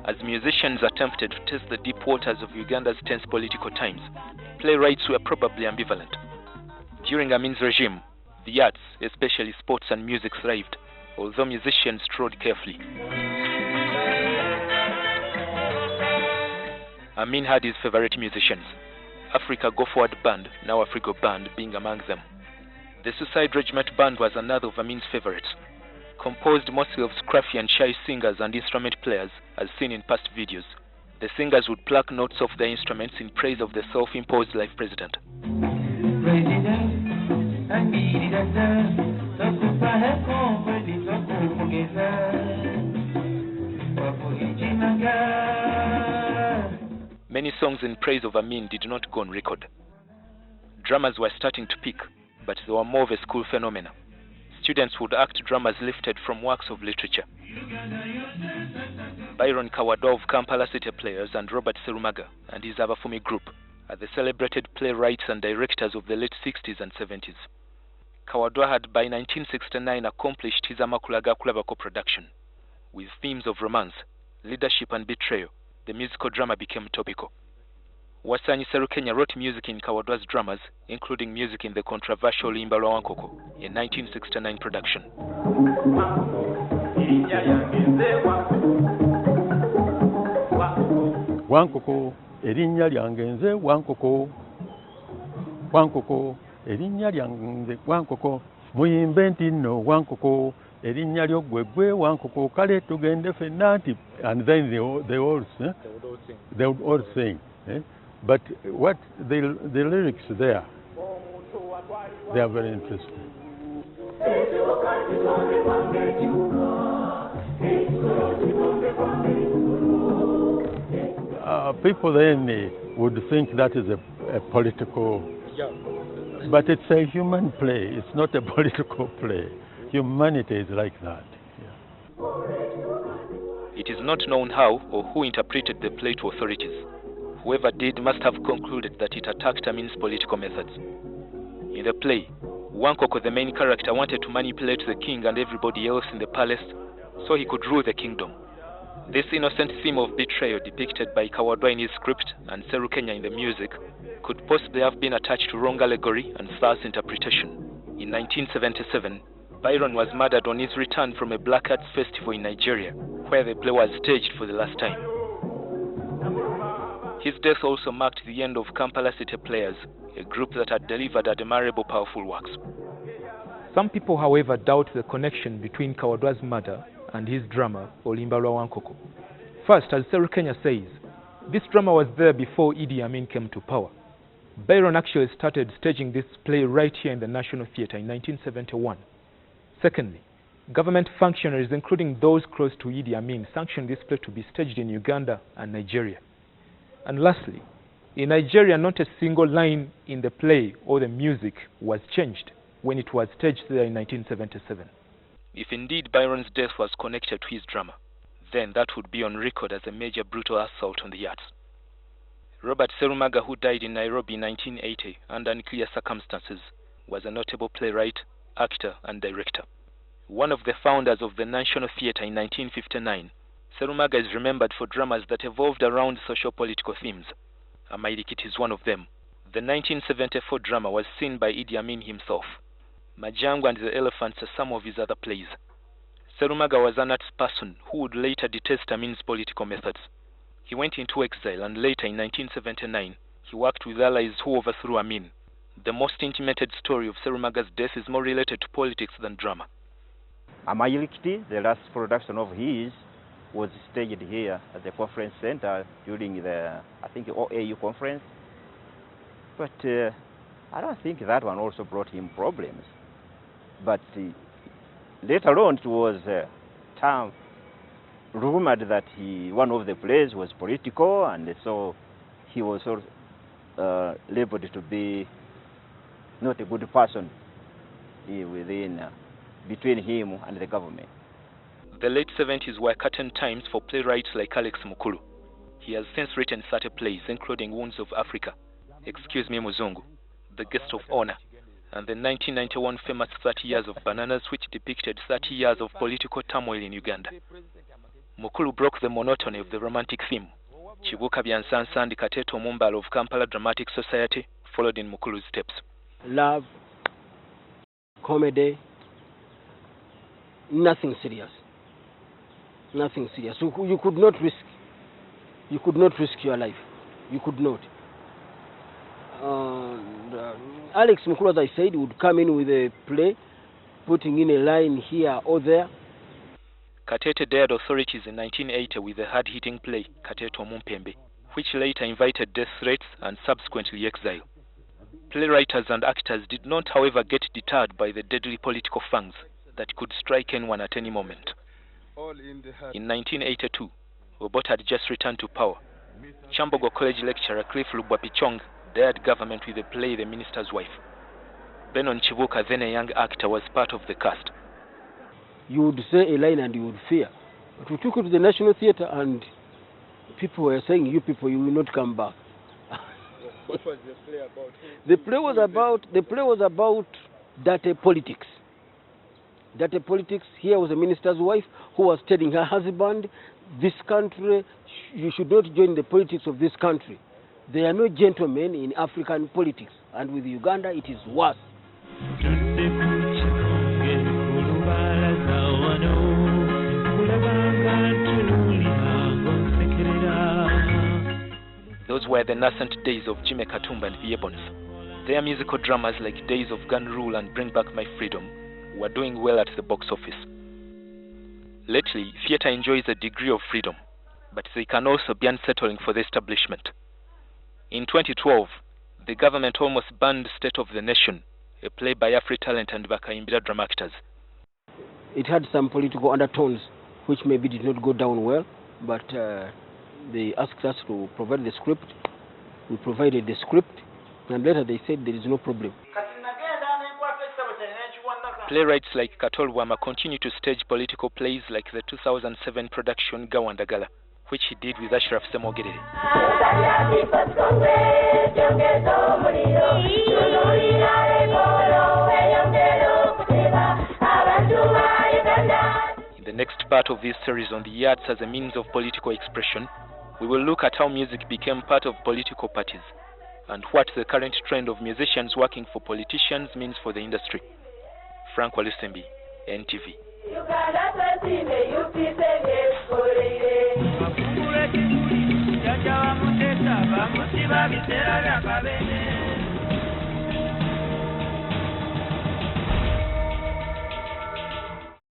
As musicians attempted to test the deep waters of Uganda's tense political times, playwrights were probably ambivalent. During Amin's regime, the arts, especially sports and music, thrived, although musicians trod carefully. Amin had his favorite musicians, Africa Go Forward Band, now Afrigo Band, being among them. The Suicide Regiment Band was another of Amin's favorites, composed mostly of scruffy and shy singers and instrument players, as seen in past videos. The singers would pluck notes off their instruments in praise of the self-imposed life president. Many songs in praise of Amin did not go on record. Dramas were starting to peak, but they were more of a school phenomena. Students would act dramas lifted from works of literature. Byron Kawadwa of Kampala City Players and Robert Serumaga and his Abafumi group are the celebrated playwrights and directors of the late 60s and 70s. Kawadwa had by 1969 accomplished his Amakulaga Kulabako production. With themes of romance, leadership and betrayal, the musical drama became topical. Wasanyi Serukenya wrote music in Kawadwa's dramas, including music in the controversial Limba Lwa Wankoko, a 1969 production. Wankoko, erinnya lyange nze Wankoko. Wankoko, erinnya lyange Wankoko. Muyimbe nti nno Wankoko, erinnya lyo ggwe Wankoko, kale tugende ffenna nti. And then they all sing. Eh? But what the lyrics there, they are very interesting. People then would think that is a political, but it's a human play. It's not a political play. Humanity is like that. Yeah. It is not known how or who interpreted the play to authorities. Whoever did must have concluded that it attacked Amin's political methods. In the play, Wankoko, the main character, wanted to manipulate the king and everybody else in the palace so he could rule the kingdom. This innocent theme of betrayal depicted by Kawadwa in his script and Serukenya in the music could possibly have been attached to wrong allegory and false interpretation. In 1977, Byron was murdered on his return from a Black Arts festival in Nigeria, where the play was staged for the last time. His death also marked the end of Kampala City Players, a group that had delivered admirable, powerful works. Some people, however, doubt the connection between Kawadwa's murder and his drama, Olimba Lwa Wankoko. First, as Serukenya says, this drama was there before Idi Amin came to power. Byron actually started staging this play right here in the National Theatre in 1971. Secondly, government functionaries, including those close to Idi Amin, sanctioned this play to be staged in Uganda and Nigeria. And lastly, in Nigeria, not a single line in the play or the music was changed when it was staged there in 1977. If indeed Byron's death was connected to his drama, then that would be on record as a major brutal assault on the arts. Robert Serumaga, who died in Nairobi in 1980 under unclear circumstances, was a notable playwright, actor, and director. One of the founders of the National Theatre in 1959, Serumaga is remembered for dramas that evolved around socio-political themes. Amairikiti is one of them. The 1974 drama was seen by Idi Amin himself. Majangu and the Elephants are some of his other plays. Serumaga was an arts person who would later detest Amin's political methods. He went into exile, and later in 1979, he worked with allies who overthrew Amin. The most intimated story of Serumaga's death is more related to politics than drama. Amairikiti, the last production of his, was staged here at the conference center during the, I think, OAU conference. But I don't think that one also brought him problems. But later on, it was rumored that one of the plays was political, and so he was labeled to be not a good person within between him and the government. The late 70s were curtain times for playwrights like Alex Mukulu. He has since written 30 plays, including Wounds of Africa, Excuse Me Muzungu, The Guest of Honor, and the 1991 famous 30 Years of Bananas, which depicted 30 years of political turmoil in Uganda. Mukulu broke the monotony of the romantic theme. Chibuka Byansansa and Kateto Mumbalo of Kampala Dramatic Society followed in Mukulu's steps. Love, comedy, nothing serious. Nothing serious. You could not risk. You could not risk your life. You could not. Alex Mukulu, as I said, would come in with a play, putting in a line here or there. Katete dared authorities in 1980 with a hard-hitting play, Kateto Mumpembe, which later invited death threats and subsequently exile. Playwrights and actors did not, however, get deterred by the deadly political fangs that could strike anyone at any moment. In 1982, Obote had just returned to power. Chambogo College lecturer Cliff Lubwapichong dared government with the play The Minister's Wife. Benon Chibuka, then a young actor, was part of the cast. You would say a line and you would fear. But we took it to the National Theatre and people were saying, you people, you will not come back. What was the play about? The play was about dirty politics. Dirty politics. Here was a minister's wife who was telling her husband, this country, you should not join the politics of this country. There are no gentlemen in African politics. And with Uganda, it is worse. Those were the nascent days of Jimmy Katumba and Viebons. Their musical dramas like Days of Gun Rule and Bring Back My Freedom were doing well at the box office. Lately, theatre enjoys a degree of freedom, but they can also be unsettling for the establishment. In 2012, the government almost banned State of the Nation, a play by AfriTalent and Bakaimbira drama actors. It had some political undertones, which maybe did not go down well, but they asked us to provide the script. We provided the script, and later they said there is no problem. Playwrights like Katol Wama continue to stage political plays like the 2007 production Gawandagala, which he did with Ashraf Semogerere. In the next part of this series on the arts as a means of political expression, we will look at how music became part of political parties and what the current trend of musicians working for politicians means for the industry. Frank Walusimbi, NTV. Yajawa mutesa bamusiba bitera byakabene